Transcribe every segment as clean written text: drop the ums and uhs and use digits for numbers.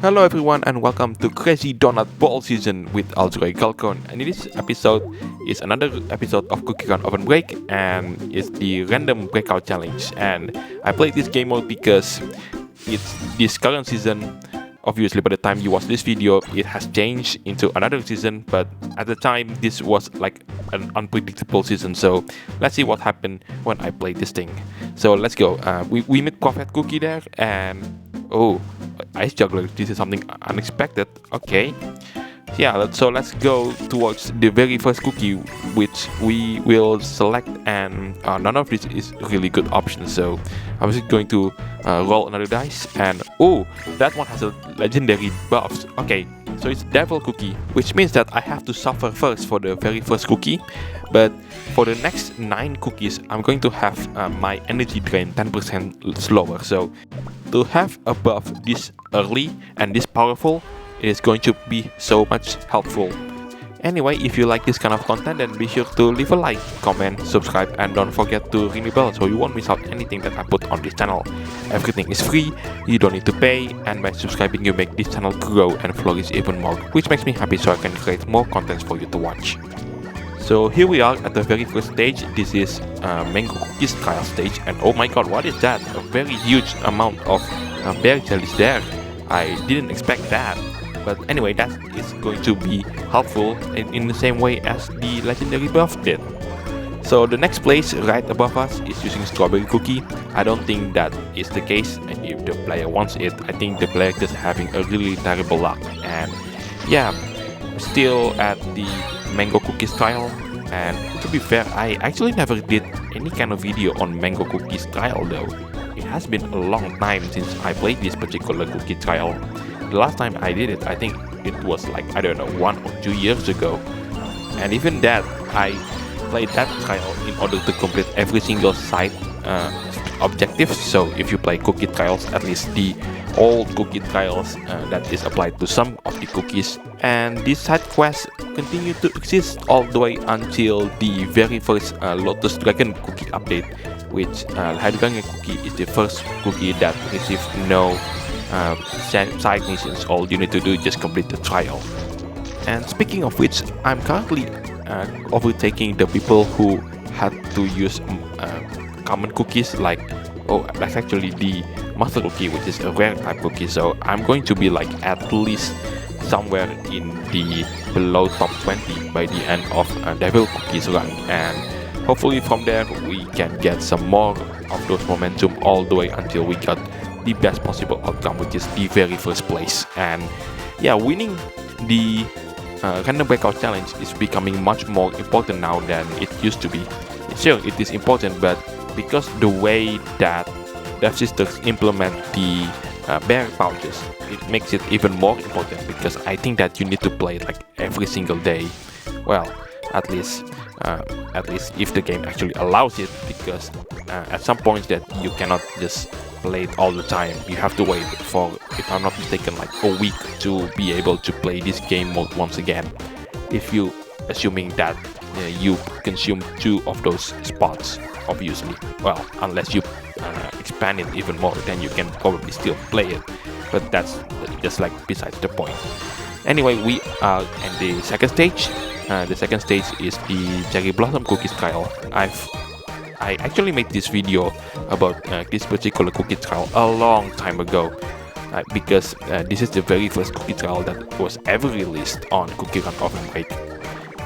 Hello everyone and welcome to CrazyDoughnutBall Season with Aljoy Galcon, and in this episode is another episode of CookieRunOvenBreak, and it's the Random Breakout Challenge. And I played this game mode because it's this current season. Obviously by the time you watch this video it has changed into another season, but at the time this was like an unpredictable season, so let's see what happened when I played this thing. So let's go. We met Prophet Cookie there, and oh, ice juggler, this is something unexpected. Okay, yeah, let's go towards the very first cookie, which we will select, and none of this is really good option, so I'm just going to roll another dice, and oh, that one has a legendary buff. Okay, so it's devil cookie, which means that I have to suffer first for the very first cookie, but for the next 9 cookies I'm going to have my energy drain 10% slower. So to have a buff this early and this powerful, it is going to be so much helpful. Anyway, if you like this kind of content, then be sure to leave a like, comment, subscribe, and don't forget to ring the bell so you won't miss out anything that I put on this channel. Everything is free, you don't need to pay, and by subscribing you make this channel grow and flourish even more, which makes me happy so I can create more content for you to watch. So here we are at the very first stage. This is Mango Cookies trial stage, and oh my god, what is that? A very huge amount of berry jellies there. I didn't expect that. But anyway, that is going to be helpful in the same way as the legendary buff did. So the next place right above us is using strawberry cookie. I don't think that is the case. If the player wants it, I think the player is having a really terrible luck. And yeah, still at the mango cookies trial. And to be fair, I actually never did any kind of video on mango cookies trial though. It has been a long time since I played this particular cookie trial. The last time I did it, I think it was like, I don't know, 1 or 2 years ago. And even that, I played that trial in order to complete every single side objective. So if you play cookie trials, at least the old cookie trials, that is applied to some of the cookies. And these side quests continue to exist all the way until the very first Lotus Dragon cookie update, which Hydrogen cookie is the first cookie that received no side missions. All you need to do is just complete the trial. And speaking of which, I'm currently overtaking the people who had to use common cookies, like, oh, that's actually the master cookie, which is a rare type cookie. So I'm going to be like at least somewhere in the below top 20 by the end of Devil Cookies run, and hopefully from there we can get some more of those momentum all the way until we got the best possible outcome, which is the very first place. And yeah, winning the Random Breakout Challenge is becoming much more important now than it used to be. Sure, it is important, but because the way that Devsisters implement the bear pouches, it makes it even more important, because I think that you need to play like every single day. Well, at least if the game actually allows it, because at some points that you cannot just play it all the time. You have to wait for, if I'm not mistaken, like a week to be able to play this game mode once again, if you assuming that you consume 2 of those spots, obviously. Well, unless you expand it even more, then you can probably still play it, but that's just like besides the point. Anyway, we are in the second stage. The second stage is the Cherry Blossom Cookies trial. I actually made this video about this particular cookie trial a long time ago, because this is the very first cookie trial that was ever released on CookieRunOvenBreak.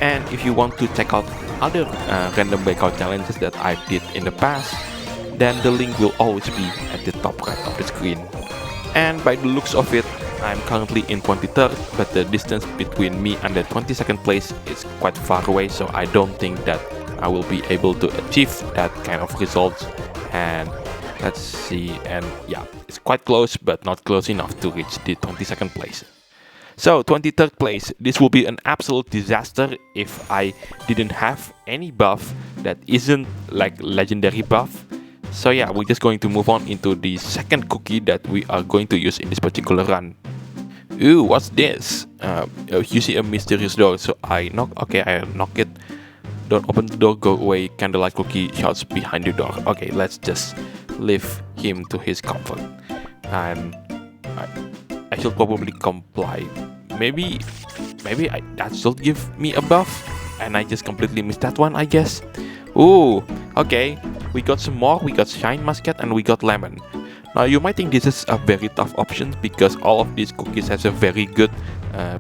And if you want to check out other random breakout challenges that I did in the past, then the link will always be at the top right of the screen. And by the looks of it, I'm currently in 23rd, but the distance between me and the 22nd place is quite far away, so I don't think that I will be able to achieve that kind of results. And let's see, and yeah, it's quite close, but not close enough to reach the 22nd place. So 23rd place, this will be an absolute disaster if I didn't have any buff that isn't like legendary buff. So yeah, we're just going to move on into the second cookie that we are going to use in this particular run. Ooh, what's this? You see a mysterious door, so I knock. Okay, I knock it. Don't open the door, go away. Candlelight cookie shouts behind the door. Okay, let's just leave him to his comfort. And I I should probably comply. Maybe that should give me a buff, and I just completely missed that one, I guess. Ooh, okay. We got some more. We got Shine Muscat and we got Lemon. Now you might think this is a very tough option because all of these cookies has a very good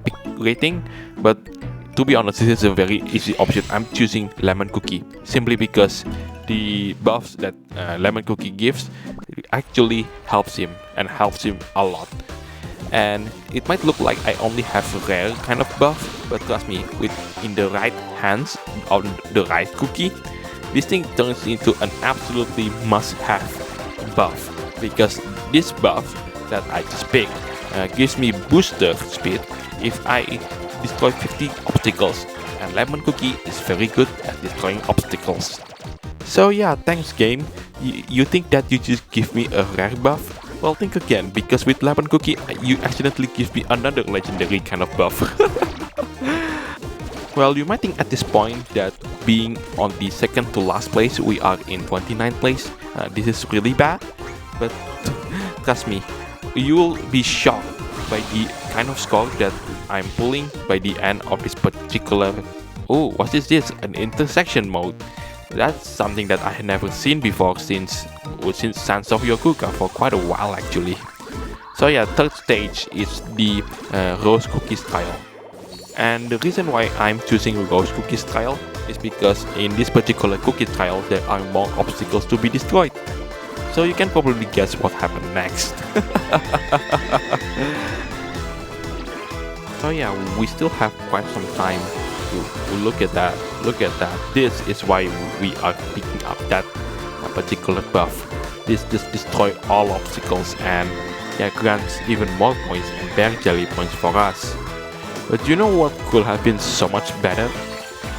pick rating, but to be honest, this is a very easy option. I'm choosing Lemon Cookie simply because the buffs that Lemon Cookie gives actually helps him and helps him a lot. And it might look like I only have a rare kind of buff, but trust me, with in the right hands on the right cookie, this thing turns into an absolutely must-have buff, because this buff that I just picked gives me booster speed if I destroy 50 obstacles, and Lemon Cookie is very good at destroying obstacles. So yeah, thanks game. You think that you just give me a rare buff? Well, think again, because with Lemon Cookie, you accidentally give me another legendary kind of buff. Well, you might think at this point that being on the second to last place, we are in 29th place. This is really bad, but trust me, you will be shocked by the kind of score that I'm pulling by the end of this particular... Oh, what is this? An intersection mode. That's something that I had never seen before since Sands of Yokuka for quite a while actually. So yeah, third stage is the Rose Cookies trial. And the reason why I'm choosing Rose Cookies trial is because in this particular cookie trial there are more obstacles to be destroyed. So you can probably guess what happened next. So yeah, we still have quite some time to look at that. This is why we are picking up that particular buff. This just destroys all obstacles and yeah, grants even more points and bear jelly points for us. But you know what could have been so much better?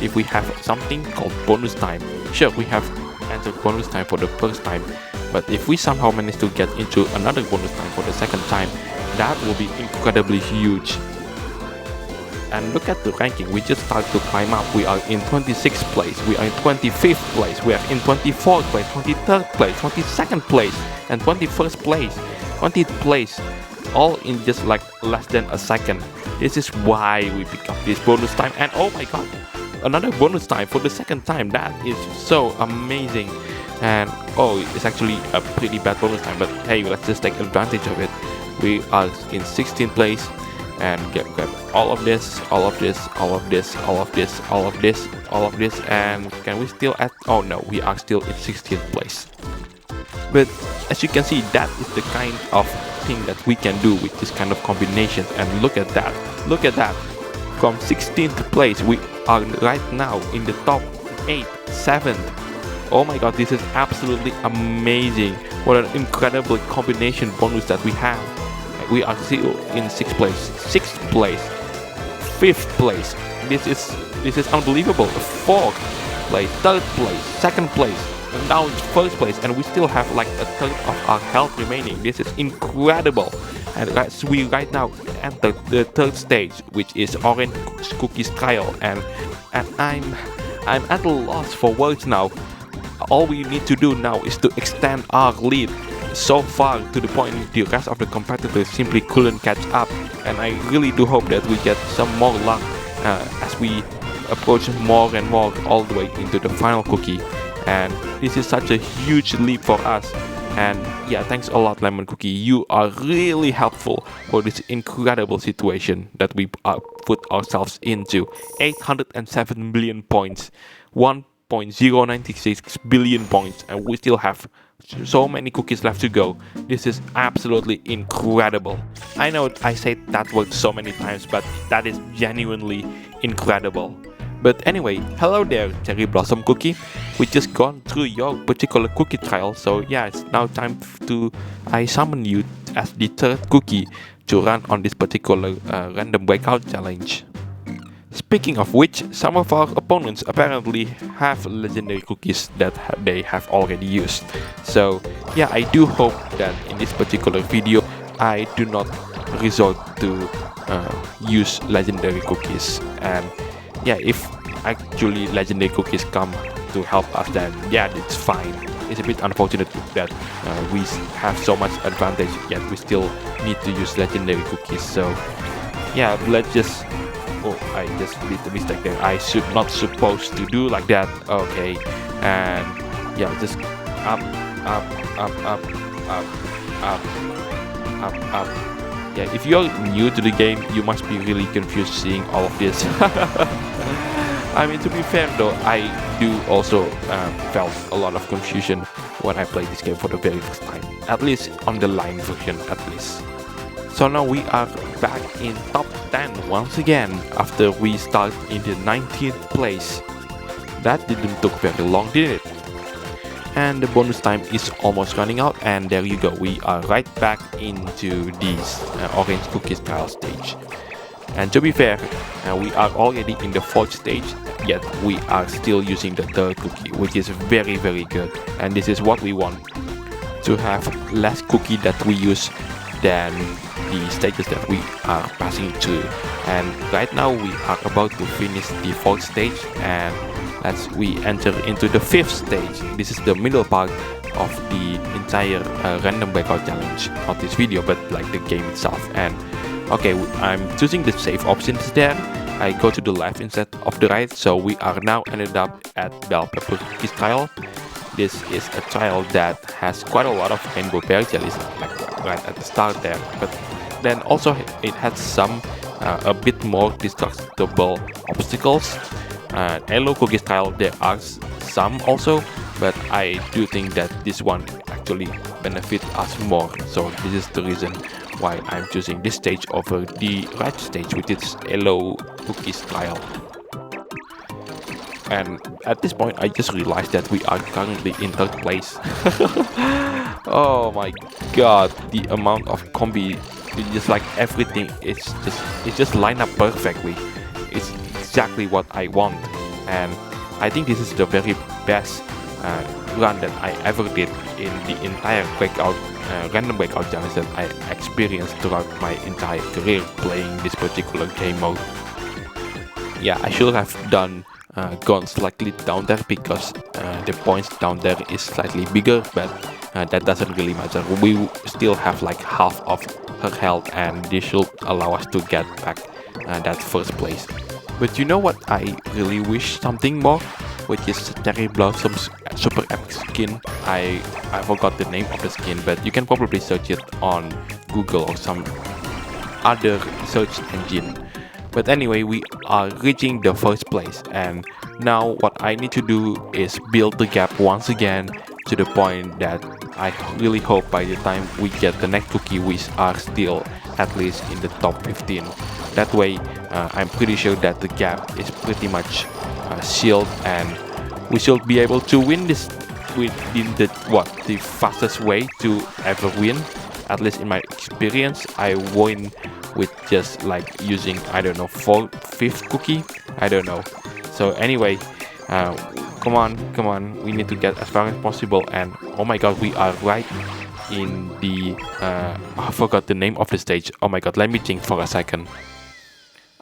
If we have something called bonus time. Sure, we have entered bonus time for the first time, but if we somehow manage to get into another bonus time for the second time, that will be incredibly huge. And look at the ranking, we just started to climb up. We are in 26th place, we are in 25th place, we are in 24th place, 23rd place, 22nd place, and 21st place, 20th place, all in just like less than a second. This is why we pick up this bonus time, and oh my god, another bonus time for the second time. That is so amazing. And oh, it's actually a pretty bad bonus time, but hey, let's just take advantage of it. We are in 16th place, and grab all of this, all of this, all of this, all of this, all of this, all of this, and can we still add? Oh no, we are still in 16th place. But as you can see, that is the kind of thing that we can do with this kind of combination. And look at that, look at that. From 16th place, we are right now in the top 8, 7th. Oh my god, this is absolutely amazing. What an incredible combination bonus that we have. We are still in 6th place, 6th place, 5th place. This is unbelievable. 4th place, 3rd place, 2nd place, and now it's 1st place, and we still have like a third of our health remaining. This is incredible. And we right now enter the 3rd stage, which is Orange Cookies trial, and I'm at a loss for words now. All we need to do now is to extend our lead so far to the point the rest of the competitors simply couldn't catch up, and I really do hope that we get some more luck as we approach more and more all the way into the final cookie. And this is such a huge leap for us, and yeah, thanks a lot Lemon Cookie, you are really helpful for this incredible situation that we put ourselves into. 807 million points, 1.096 billion points, and we still have so many cookies left to go. This is absolutely incredible. I know I said that word so many times, but that is genuinely incredible. But anyway, hello there Cherry Blossom Cookie. We just gone through your particular cookie trial, so yeah, it's now time to I summon you as the 3rd cookie to run on this particular random breakout challenge. Speaking of which, some of our opponents apparently have legendary cookies that they have already used. So yeah, I do hope that in this particular video I do not resort to use legendary cookies. And yeah, if actually legendary cookies come to help us, then yeah, it's fine. it's a bit unfortunate that we have so much advantage, yet we still need to use legendary cookies. So yeah, let's just... Oh, I just did the mistake there. I should not supposed to do like that. Okay, and yeah, just up, up, up, up, up, up, up, up. Yeah, if you're new to the game, you must be really confused seeing all of this. I mean, to be fair though, I do also felt a lot of confusion when I played this game for the very first time. At least on the line version, at least. So now we are back in top 10 once again after we start in the 19th place. That didn't took very long, did it? And the bonus time is almost running out, and there you go, we are right back into this orange cookie style stage. And to be fair, we are already in the 4th stage, yet we are still using the 3rd cookie, which is very good. And this is what we want, to have less cookie that we use than the stages that we are passing through. And right now we are about to finish the 4th stage, and we enter into the 5th stage. This is the middle part of the entire random breakout challenge, not this video but like the game itself. And okay, I'm choosing the safe options there. I go to the left instead of the right, so we are now ended up at bell pepper cookies trial. This is a trial that has quite a lot of rainbow berry jellies, like right at the start there, but then also it has some a bit more destructible obstacles. Yellow cookies trial, there are some also, but I do think that this one actually benefits us more. So this is the reason why I'm choosing this stage over the right stage, which is yellow cookies trial. And at this point I just realized that we are currently in 3rd place. Oh my god, the amount of combi, just like everything, it's just lined up perfectly. It's exactly what I want, and I think this is the very best run that I ever did in the entire breakout random breakout challenge that I experienced throughout my entire career playing this particular game mode. Yeah, I should have gone slightly down there because the points down there is slightly bigger, but that doesn't really matter. We still have like half of her health, and this should allow us to get back that 1st place. But you know what I really wish something more, which is Cherry Blossom's super epic skin. I forgot the name of the skin, but you can probably search it on Google or some other search engine. But anyway, we are reaching the 1st place, and now what I need to do is build the gap once again to the point that I really hope by the time we get the next cookie we are still at least in the top 15. That way I'm pretty sure that the gap is pretty much sealed, and we should be able to win this within the fastest way to ever win. At least in my experience, I win with just like using, I don't know, 5th cookie, I don't know. So anyway, come on, we need to get as far as possible. And oh my god, we are right in the I forgot the name of the stage. Oh my god, let me think for a second.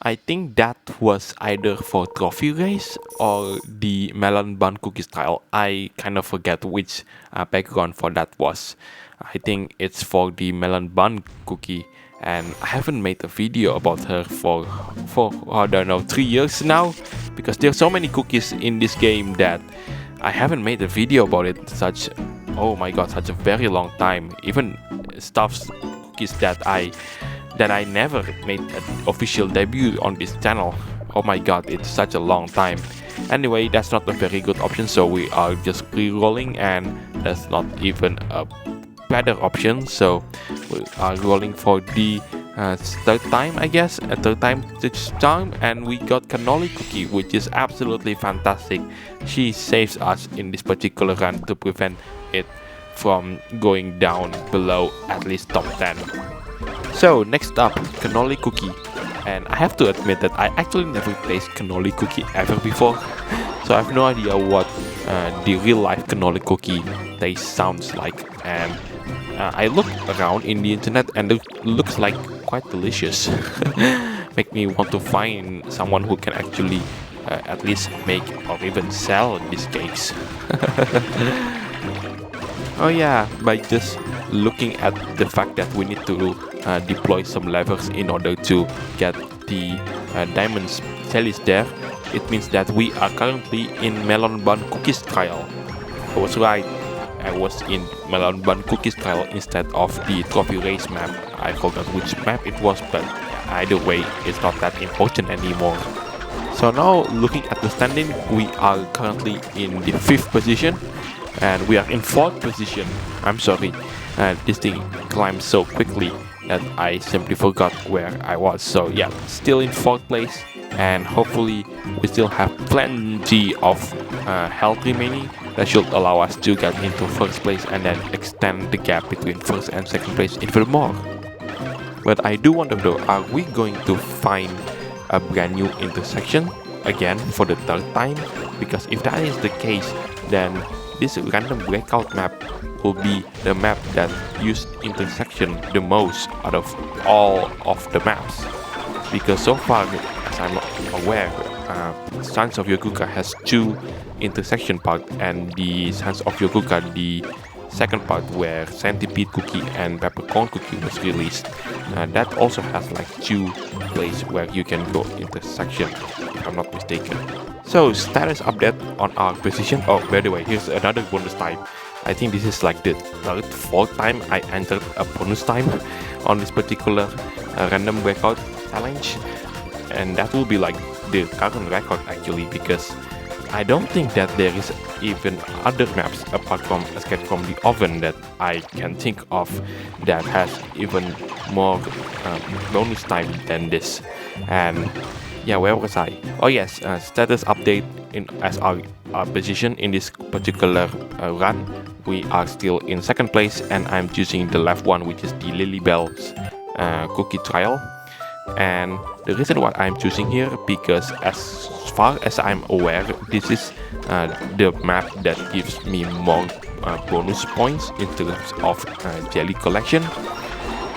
I think that was either for trophy race or the melon bun cookie style. I kind of forget which background for that was. I think it's for the melon bun cookie, and I haven't made a video about her for I don't know, 3 years now, because there's so many cookies in this game that I haven't made a video about it. Oh my god, such a very long time. Even stuff's cookies that I never made an official debut on this channel. Oh my god, it's such a long time. Anyway, that's not a very good option, so we are just re-rolling, and that's not even a better option, so we are rolling for the 3rd time, I guess, a 3rd time this time, and we got cannoli cookie, which is absolutely fantastic. She saves us in this particular run to prevent it from going down below at least top 10. So next up, cannoli cookie, and I have to admit that I actually never tasted cannoli cookie ever before, so I have no idea what the real life cannoli cookie taste sounds like. And I look around in the internet and it looks like quite delicious. Make me want to find someone who can actually at least make or even sell these cakes. Oh yeah, by just looking at the fact that we need to deploy some levers in order to get the diamonds chalice there, it means that we are currently in melon bun cookies trial. I was right, I was in melon bun cookies trial instead of the trophy race map. I forgot which map it was, but either way, it's not that important anymore. So now looking at the standing, we are currently in the 5th position. And we are in 4th position. I'm sorry, this thing climbed so quickly that I simply forgot where I was. So yeah, still in 4th place, and hopefully we still have plenty of health remaining that should allow us to get into 1st place and then extend the gap between 1st and 2nd place even more. But I do wonder though, are we going to find a brand new intersection again for the 3rd time? Because if that is the case, then this random breakout map will be the map that used intersection the most out of all of the maps. Because so far, as I'm aware, Sons of Yokuka has 2 intersection parts, and the Sons of Yokuka, the 2nd part where Centipede Cookie and Peppercorn Cookie was released, that also has like 2 places where you can go intersection, if I'm not mistaken. So status update on our position. Oh, by the way, here's another bonus time. I think this is like the 3rd, 4th time I entered a bonus time on this particular random breakout challenge, and that will be like the current record actually, because I don't think that there is even other maps apart from Escape from the Oven that I can think of that has even more bonus time than this. And yeah, where was I? Oh yes, status update as our position in this particular run. We are still in 2nd place, and I'm choosing the left one, which is the Lilybell's cookie trial. And the reason why I'm choosing here, because as far as I'm aware, this is the map that gives me more bonus points in terms of jelly collection.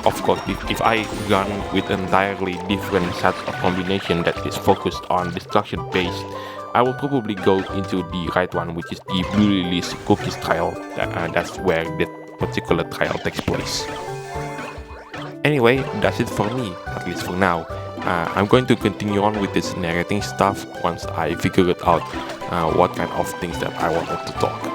Of course, if I run with an entirely different set of combination that is focused on destruction based, I will probably go into the right one, which is the Blue Release Cookies trial. That's where the particular trial takes place. Anyway, that's it for me, at least for now. I'm going to continue on with this narrating stuff once I figure it out what kind of things that I wanted to talk.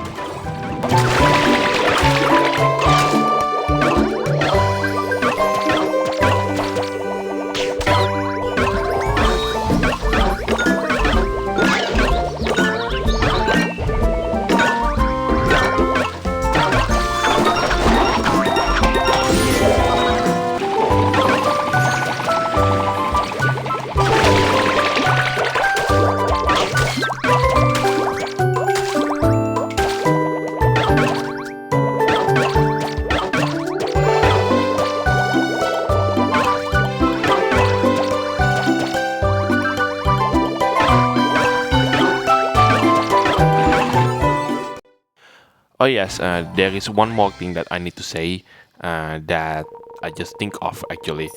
Oh yes, there is one more thing that I need to say that I just think of actually.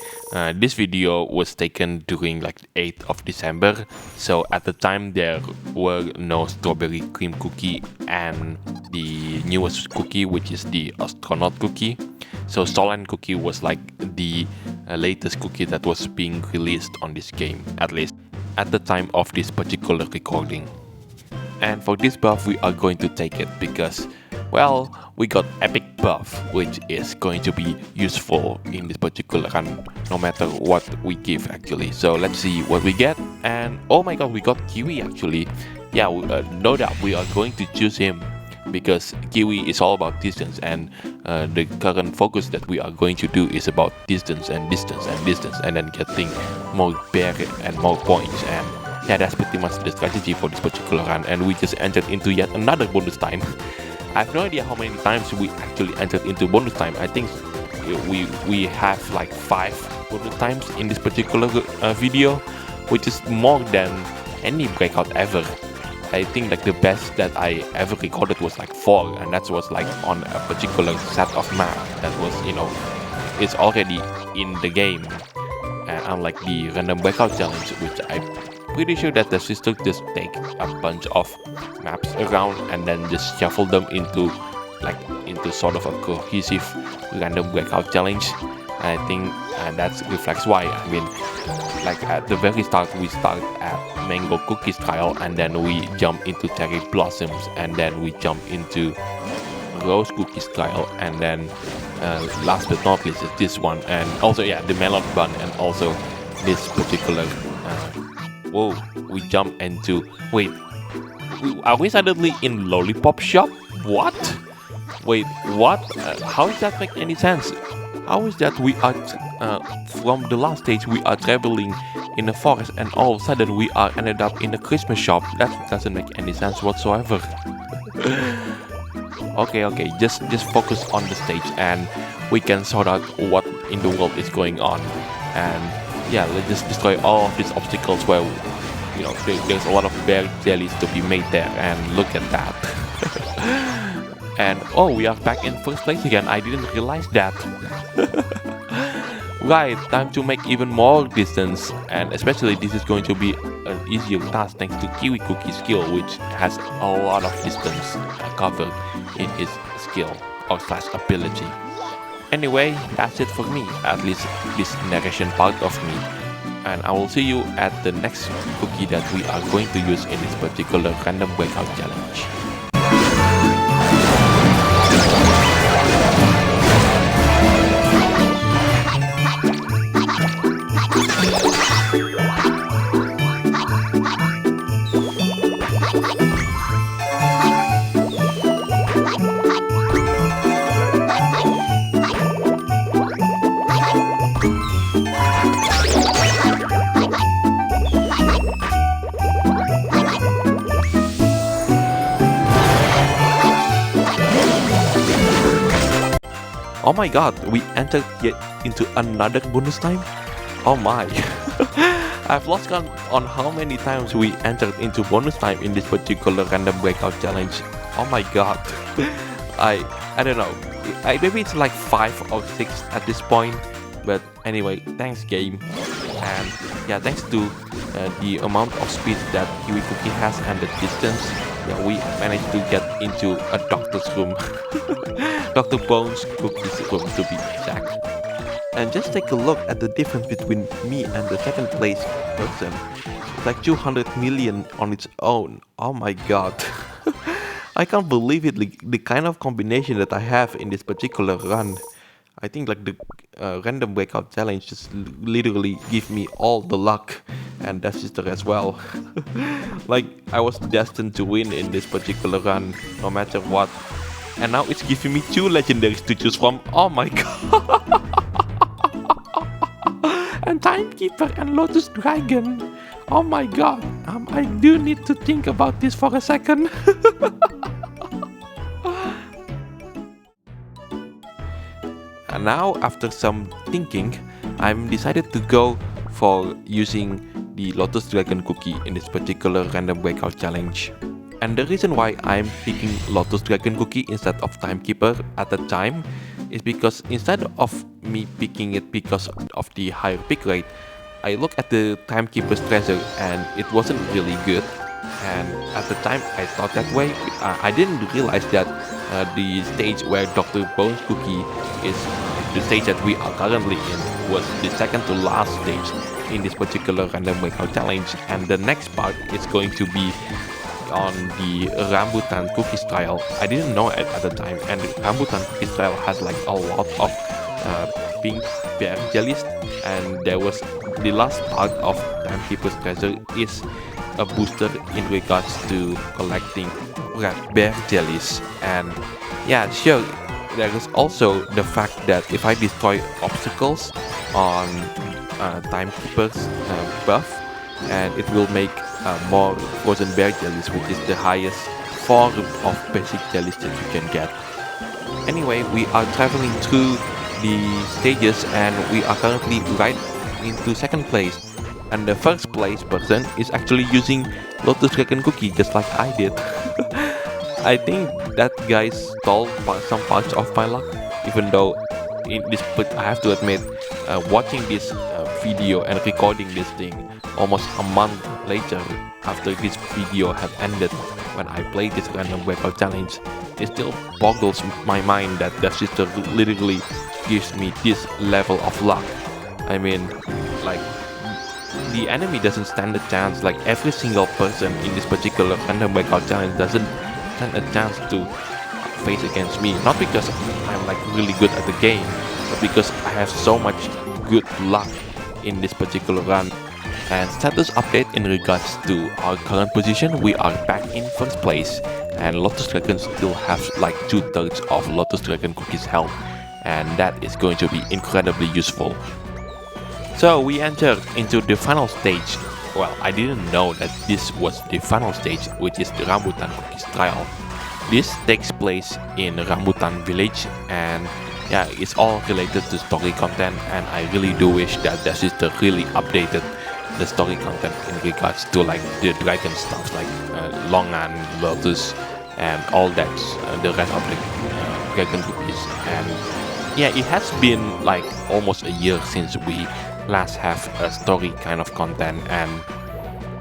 This video was taken during like 8th of December, so at the time there were no strawberry cream cookie and the newest cookie, which is the astronaut cookie. So Solan cookie was like the latest cookie that was being released on this game, at least at the time of this particular recording. And for this buff we are going to take it because, well, we got epic buff, which is going to be useful in this particular run no matter what we give actually. So let's see what we get. And oh my god, we got Kiwi actually. Yeah, no doubt we are going to choose him because Kiwi is all about distance, and the current focus that we are going to do is about distance and distance and distance, and then getting more bear and more points. And yeah, that's pretty much the strategy for this particular run, and we just entered into yet another bonus time. I have no idea how many times we actually entered into bonus time. I think we have like 5 bonus times in this particular video, which is more than any breakout ever. I think like the best that I ever recorded was like 4, and that was like on a particular set of map that was, you know, it's already in the game. And unlike the random breakout challenge, which I'm pretty sure that the Devsisters just take a bunch of maps around and then just shuffle them into like into sort of a cohesive random breakout challenge. I think that reflects why. I mean, like at the very start, we start at mango cookies trial, and then we jump into cherry blossoms, and then we jump into rose cookies trial, and then last but not least is this one, and also yeah, the melon bun, and also this particular. Whoa, we jump into. Wait, are we suddenly in lollipop shop? What? Wait, what? How does that make any sense? How is that we are from the last stage we are traveling in the forest, and all of a sudden we are ended up in a Christmas shop? That doesn't make any sense whatsoever. Okay, just focus on the stage, and we can sort out what in the world is going on. And yeah, let's just destroy all of these obstacles where, you know, there's a lot of bear jellies to be made there, and look at that. And oh, we are back in first place again. I didn't realize that. Right, time to make even more distance, and especially this is going to be an easier task thanks to Kiwi Cookie's skill, which has a lot of distance covered in his skill or slash ability. Anyway, that's it for me, at least this narration part of me. And I will see you at the next cookie that we are going to use in this particular random breakout challenge. Oh my god, we entered yet into another bonus time? Oh my. I've lost count on how many times we entered into bonus time in this particular random breakout challenge. Oh my god. I don't know. Maybe it's like 5 or 6 at this point. But anyway, thanks game. And yeah, thanks to the amount of speed that Kiwi Cookie has and the distance, yeah, we managed to get into a doctor's room. Dr. Bones' Cookie's room to be exact. And just take a look at the difference between me and the second place person. It's like 200 million on its own. Oh my god. I can't believe it, the kind of combination that I have in this particular run. I think like the random breakout challenge just literally give me all the luck, and Devsisters as well. Like I was destined to win in this particular run no matter what. And now it's giving me 2 legendaries to choose from. Oh my god. And Timekeeper and Lotus Dragon. Oh my god. I do need to think about this for a second. And now, after some thinking, I'm decided to go for using the Lotus Dragon cookie in this particular random breakout challenge. And the reason why I'm picking Lotus Dragon cookie instead of Timekeeper at the time is because instead of me picking it because of the higher pick rate, I look at the Timekeeper's treasure and it wasn't really good. And at the time I thought that way. I didn't realize that the stage where Dr. Bones Cookie is the stage that we are currently in was the second to last stage in this particular random breakout challenge, and the next part is going to be on the Rambutan Cookies trial. I didn't know it at the time, and the Rambutan Cookies trial has like a lot of pink bear jellies, and there was the last part of Timekeeper's treasure is a booster in regards to collecting red bear jellies. And yeah, sure, there is also the fact that if I destroy obstacles on Timekeeper's buff, and it will make more frozen bear jellies, which is the highest form of basic jellies that you can get. Anyway, we are traveling through the stages, and we are currently right into second place. And the first place person is actually using Lotus Dragon Cookie, just like I did. I think that guy stole some parts of my luck, even though in this, but I have to admit, watching this video and recording this thing almost a month later after this video had ended, when I played this random breakout challenge, it still boggles my mind that Devsisters literally gives me this level of luck. I mean, like, the enemy doesn't stand a chance. Like, every single person in this particular random breakout challenge doesn't stand a chance to face against me. Not because I'm like really good at the game, but because I have so much good luck in this particular run. And status update in regards to our current position, we are back in first place, and Lotus Dragon still have like 2/3 of Lotus Dragon Cookie's health, and that is going to be incredibly useful. So we entered into the final stage. Well, I didn't know that this was the final stage, which is the Rambutan Cookies trial. This takes place in Rambutan village, and yeah, it's all related to story content, and I really do wish that Devsisters really updated the story content in regards to like the dragon stuff, like Longan, Lotus, and all that, the rest of the dragon cookies. And yeah, it has been like almost a year since we last have a story kind of content, and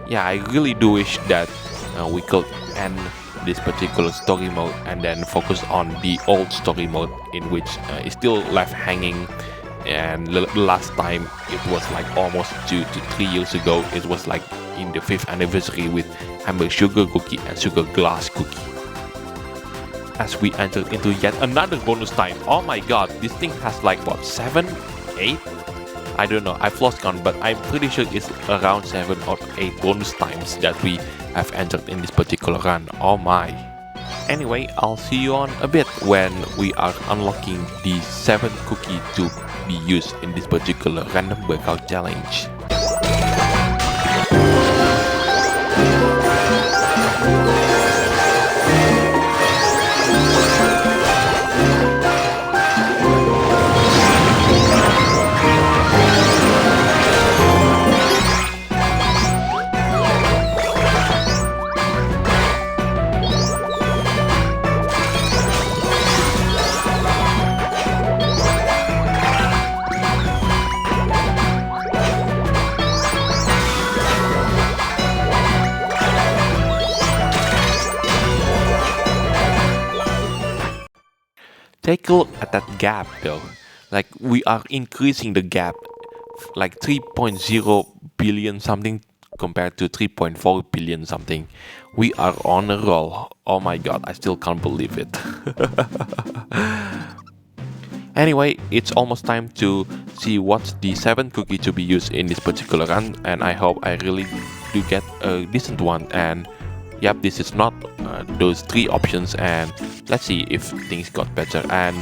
yeah, I really do wish that we could end this particular story mode and then focus on the old story mode, in which is still left hanging. And the last time it was like almost 2 to 3 years ago. It was like in the 5th anniversary with Amber Sugar Cookie and Sugar Glass Cookie. As we entered into yet another bonus time. Oh my god, this thing has like what, 7, 8? I don't know, I've lost count, but I'm pretty sure it's around 7 or 8 bonus times that we have entered in this particular run. Oh my. Anyway, I'll see you on a bit when we are unlocking the 7th cookie to be used in this particular random breakout challenge. Take a look at that gap though. Like, we are increasing the gap like 3.0 billion something compared to 3.4 billion something. We are on a roll. Oh my god, I still can't believe it. Anyway, it's almost time to see what's the 7th cookie to be used in this particular run, and I hope I really do get a decent one. And yep, this is not those 3 options, and let's see if things got better. And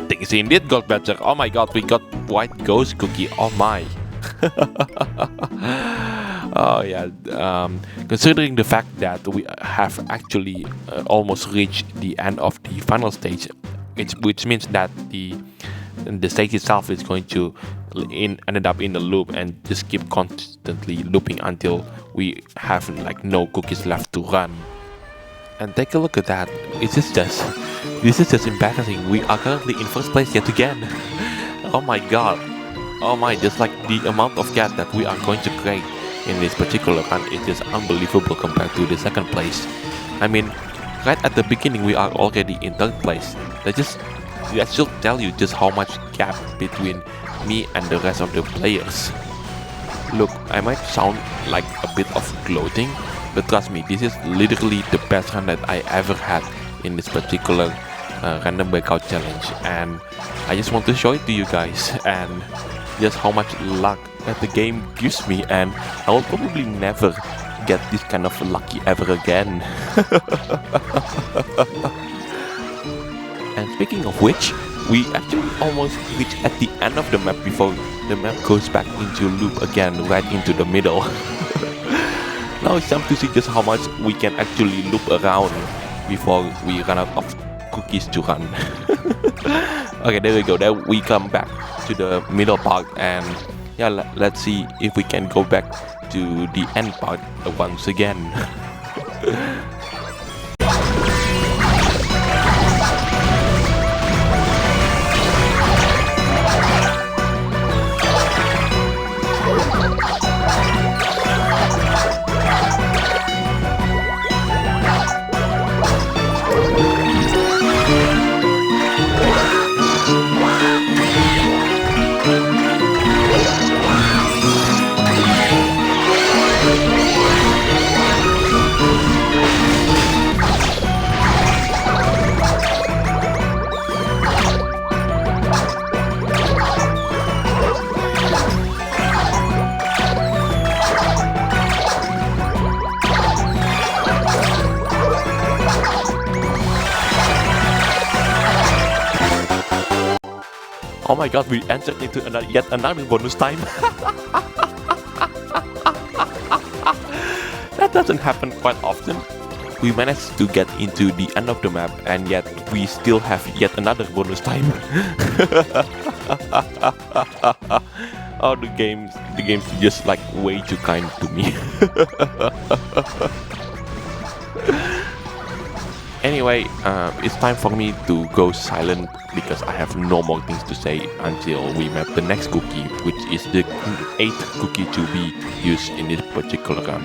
things indeed got better. Oh my god, we got white ghost cookie. Oh my. Oh yeah, considering the fact that we have actually almost reached the end of the final stage, which means that the stage itself is going to ended up in a loop and just keep constantly looping until we have like no cookies left to run. And take a look at that. This is just embarrassing. We are currently in first place yet again. Oh my god. Oh my, just like the amount of gap that we are going to create in this particular run is just unbelievable compared to the 2nd place. I mean, right at the beginning we are already in 3rd place. That should tell you just how much gap between me and the rest of the players. Look, I might sound like a bit of gloating, but trust me, this is literally the best run that I ever had in this particular random breakout challenge, and I just want to show it to you guys, and just how much luck that the game gives me, and I will probably never get this kind of lucky ever again. And speaking of which, we actually almost reach at the end of the map before the map goes back into loop again, right into the middle. Now it's time to see just how much we can actually loop around before we run out of cookies to run. Okay, there we go. There we come back to the middle part, and yeah, let's see if we can go back to the end part once again. Oh my god, we entered into yet another bonus time. That doesn't happen quite often. We managed to get into the end of the map, and yet we still have yet another bonus time. Oh, the game's just like way too kind to me. Anyway, it's time for me to go silent because I have no more things to say until we met the next cookie, which is the 8th cookie to be used in this particular run.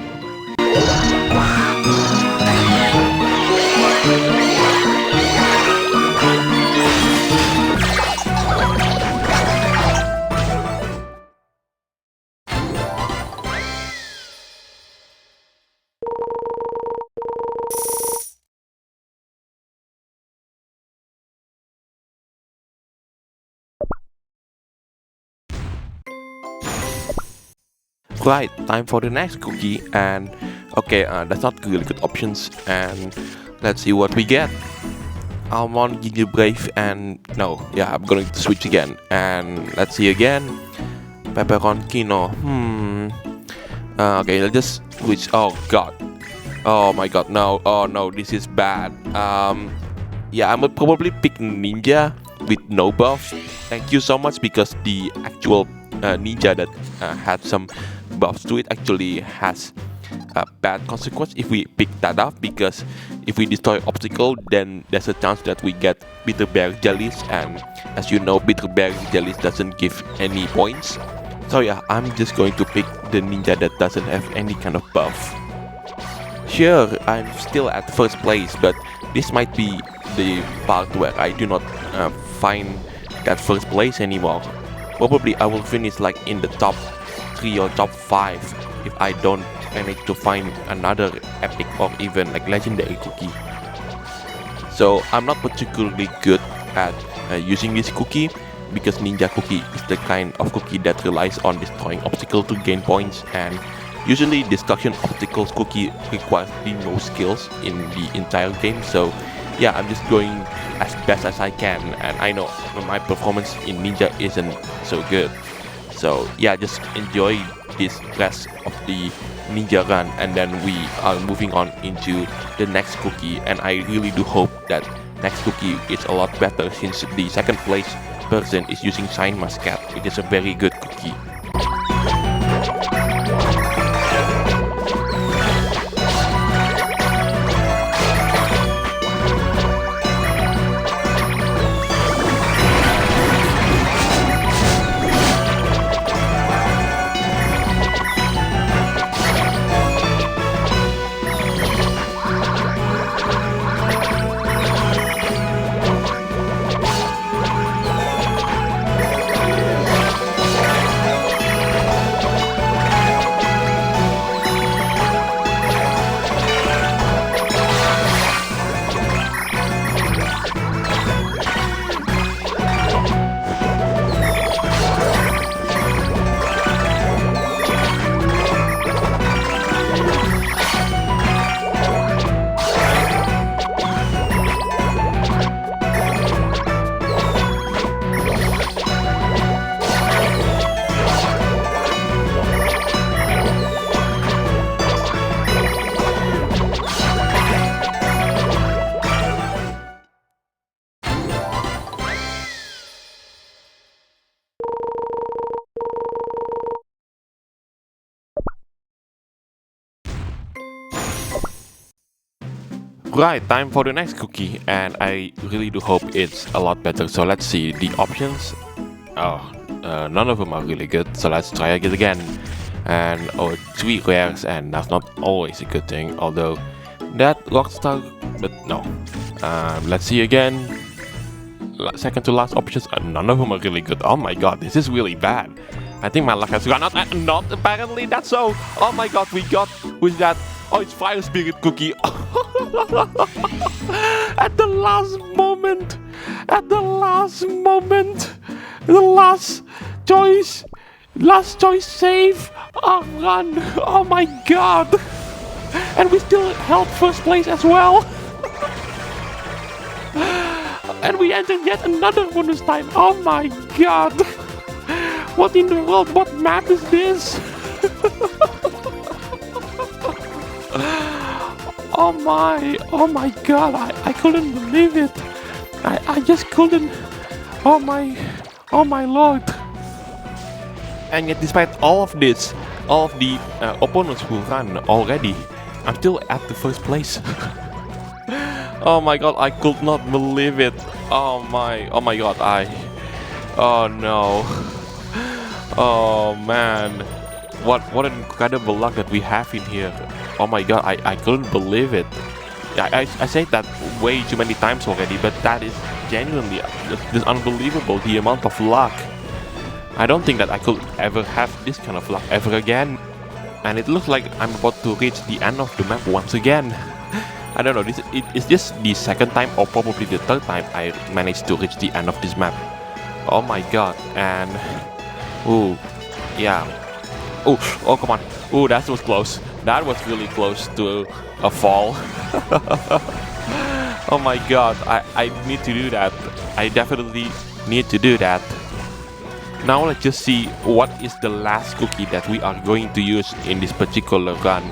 Right, time for the next cookie, and okay, that's not really good options, and let's see what we get. Almond, ginger brave, and no, yeah, I'm going to switch again, and let's see again. Pepperoni quinoa, okay, let's just switch. Oh god, oh my god, no, oh no, this is bad. Yeah, I would probably pick ninja with no buffs. Thank you so much, because the actual ninja that had some buffs to it actually has a bad consequence if we pick that up, because if we destroy obstacle, then there's a chance that we get bitter berry jellies, and as you know, bitter berry jellies doesn't give any points. So yeah, I'm just going to pick the ninja that doesn't have any kind of buff. Sure, I'm still at first place, but this might be the part where I do not find that first place anymore. Probably I will finish like in the top 3 or top 5 if I don't manage to find another epic or even like legendary cookie. So I'm not particularly good at using this cookie, because ninja cookie is the kind of cookie that relies on destroying obstacles to gain points, and usually destruction obstacles cookie requires the most skills in the entire game. So yeah, I'm just going as best as I can, and I know my performance in ninja isn't so good. So yeah, just enjoy this rest of the ninja run, and then we are moving on into the next cookie, and I really do hope that next cookie is a lot better, since the second place person is using Shine Muscat, which is a very good cookie. Right, time for the next cookie, and I really do hope it's a lot better. So let's see the options. Oh, none of them are really good, so let's try it again. And oh, 3 rares, and that's not always a good thing, although that rockstar, but no. Let's see again. Second to last options, none of them are really good. Oh my god, this is really bad. I think my luck has run out. Not apparently, that's so. Oh my god, we got, who's that? Oh, it's Fire Spirit Cookie. At the last moment, the last choice save. Oh, run. Oh my god. And we still held first place as well. And And we enter yet another bonus time. Oh my god. What in the world? What map is this? Oh my god. I couldn't believe it. I just couldn't. Oh my lord. And yet despite all of this, all of the opponents who run already, I'm still at the first place. Oh my god, I could not believe it. Oh my god, oh no. Oh man. What an incredible luck that we have in here. Oh my god, I couldn't believe it. I said that way too many times already, but that is genuinely just unbelievable, the amount of luck. I don't think that I could ever have this kind of luck ever again. And it looks like I'm about to reach the end of the map once again. I don't know, is this the second time or probably the third time I managed to reach the end of this map. Oh my god, and... ooh, yeah. Oh come on. Ooh, that was close. That was really close to a fall. Oh my god, I need to do that. I definitely need to do that. Now let's just see what is the last cookie that we are going to use in this particular run.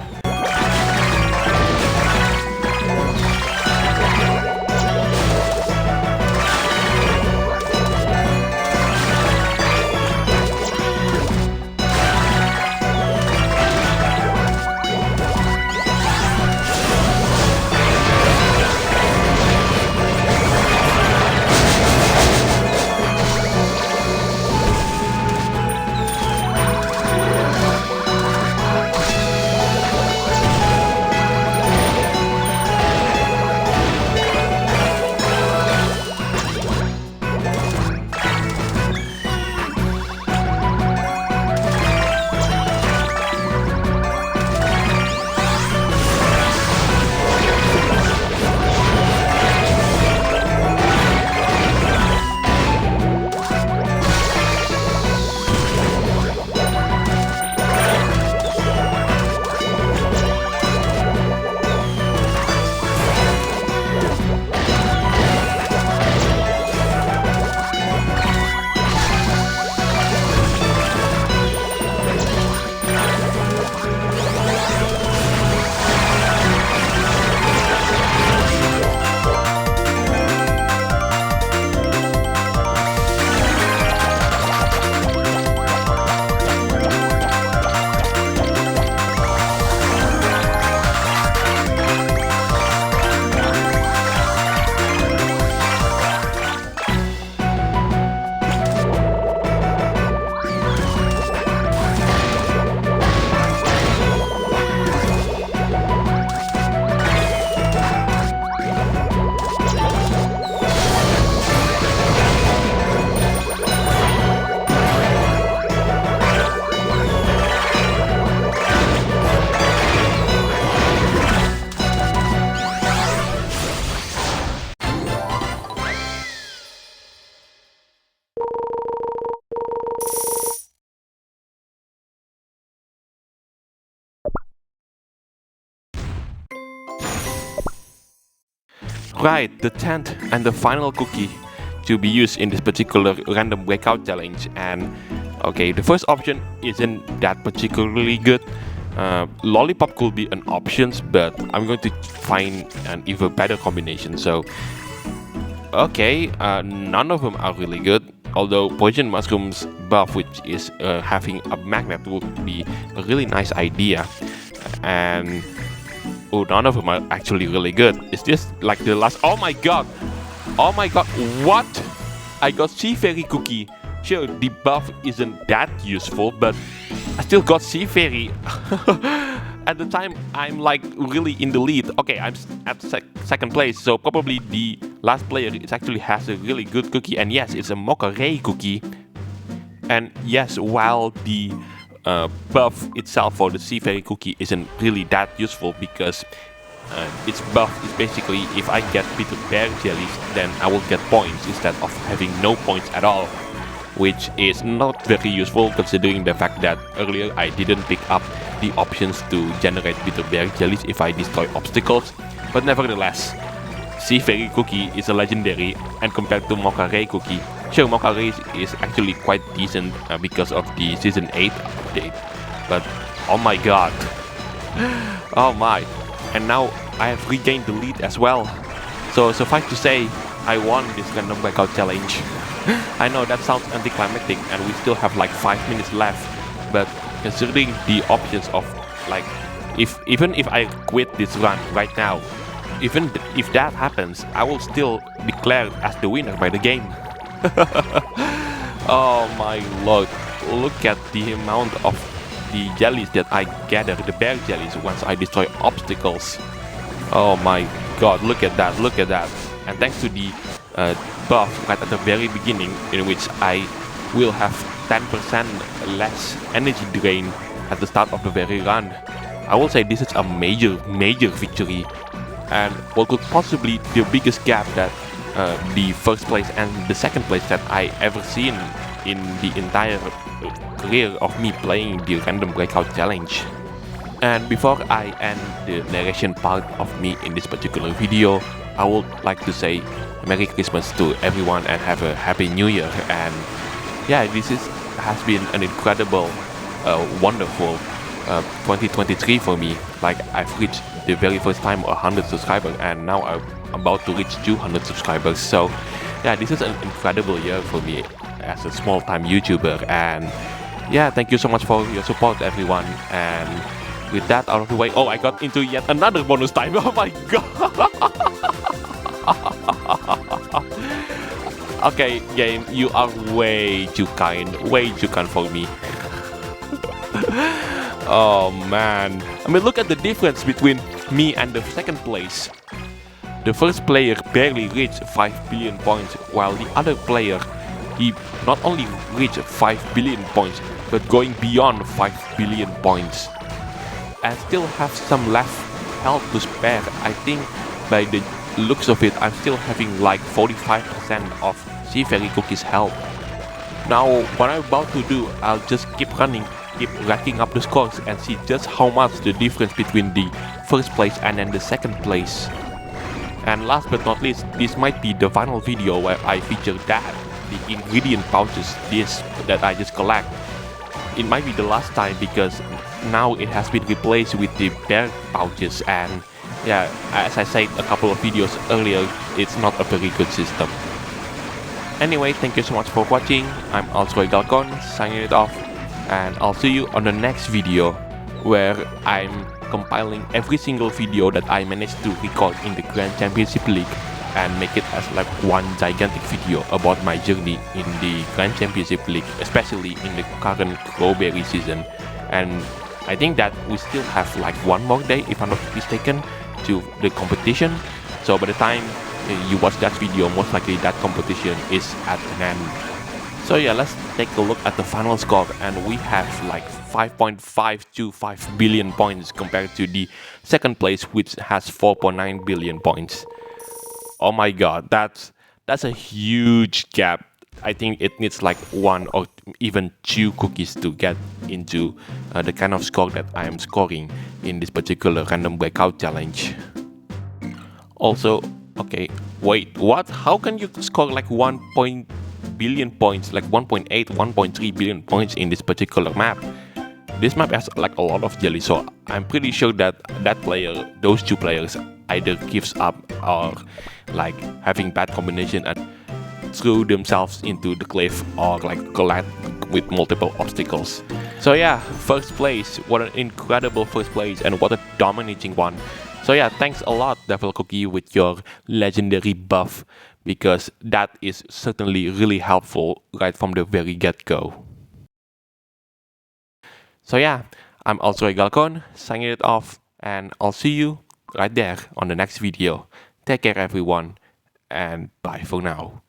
Right, the 10th and the final cookie to be used in this particular random breakout challenge. And okay, the first option isn't that particularly good. Lollipop could be an option, but I'm going to find an even better combination. So okay, none of them are really good. Although poison mushrooms buff, which is having a magnet, would be a really nice idea. And oh, none of them are actually really good. Is this like the last? Oh my god! Oh my god! What? I got Sea Fairy cookie. Sure, the buff isn't that useful, but I still got Sea Fairy. At the time, I'm like really in the lead. Okay, I'm at second place, so probably the last player actually has a really good cookie. And yes, it's a Mocha Ray cookie. And yes, while the buff itself for the Sea Fairy cookie isn't really that useful, because its buff is basically, if I get bitter berry jellies, then I will get points instead of having no points at all, which is not very useful considering the fact that earlier I didn't pick up the options to generate bitter berry jellies if I destroy obstacles. But nevertheless, Sea Fairy Cookie is a legendary, and compared to Mocha Ray Cookie, sure, Mocha Ray is actually quite decent because of the Season 8 update, but oh my god. Oh my. And now I have regained the lead as well. So suffice to say, I won this random breakout challenge. I know that sounds anticlimactic and we still have like 5 minutes left, but considering the options of like, even if I quit this run right now, even if that happens, I will still declare as the winner by the game. Oh my lord, look at the amount of the jellies that I gather, the bear jellies, once I destroy obstacles. Oh my god, look at that, look at that. And thanks to the buff right at the very beginning, in which I will have 10% less energy drain at the start of the very run, I will say this is a major victory, and what could possibly be the biggest gap that the first place and the second place that I ever seen in the entire career of me playing the Random Breakout Challenge. And before I end the narration part of me in this particular video, I would like to say Merry Christmas to everyone and have a Happy New Year. And yeah, this has been an incredible, wonderful 2023 for me. Like, I've reached the very first time 100 subscribers, and now I'm about to reach 200 subscribers. So yeah, this is an incredible year for me as a small-time YouTuber. And yeah, thank you so much for your support, everyone. And with that out of the way, oh, I got into yet another bonus time. Oh my god. Okay, game, you are way too kind for me. Oh man, I mean, look at the difference between me and the second place. The first player barely reached 5 billion points, while the other player, he not only reached 5 billion points, but going beyond 5 billion points. I still have some left health to spare. I think by the looks of it, I'm still having like 45% of Sea Fairy Cookie's health. Now, what I'm about to do, I'll just keep running, keep racking up the scores and see just how much the difference between the first place and then the second place. And last but not least, this might be the final video where I feature that, the ingredient pouches, this that I just collect. It might be the last time because now it has been replaced with the bear pouches, and yeah, as I said a couple of videos earlier, it's not a very good system. Anyway, thank you so much for watching. I'm Galcon, signing it off, and I'll see you on the next video where I'm compiling every single video that I managed to record in the Grand Championship League and make it as like one gigantic video about my journey in the Grand Championship League, especially in the current CROB season. And I think that we still have like one more day, if I'm not mistaken, to the competition. So by the time you watch that video, most likely that competition is at an end. So yeah, let's take a look at the final score, and we have like 5.525 billion points compared to the second place, which has 4.9 billion points. Oh my god, that's a huge gap. I think it needs like 1 or even 2 cookies to get into the kind of score that I am scoring in this particular random breakout challenge. Also, okay, wait, what? How can you score like 1 billion points, like 1.8, 1.3 billion points in this particular map? This map has like a lot of jelly, so I'm pretty sure that those two players either gives up or like having bad combination and threw themselves into the cliff or like collide with multiple obstacles. So yeah, first place, what an incredible first place and what a dominating one. So yeah, thanks a lot Devil Cookie with your legendary buff, because that is certainly really helpful right from the very get-go. So yeah, I'm Galcon, signing it off, and I'll see you right there on the next video. Take care everyone, and bye for now.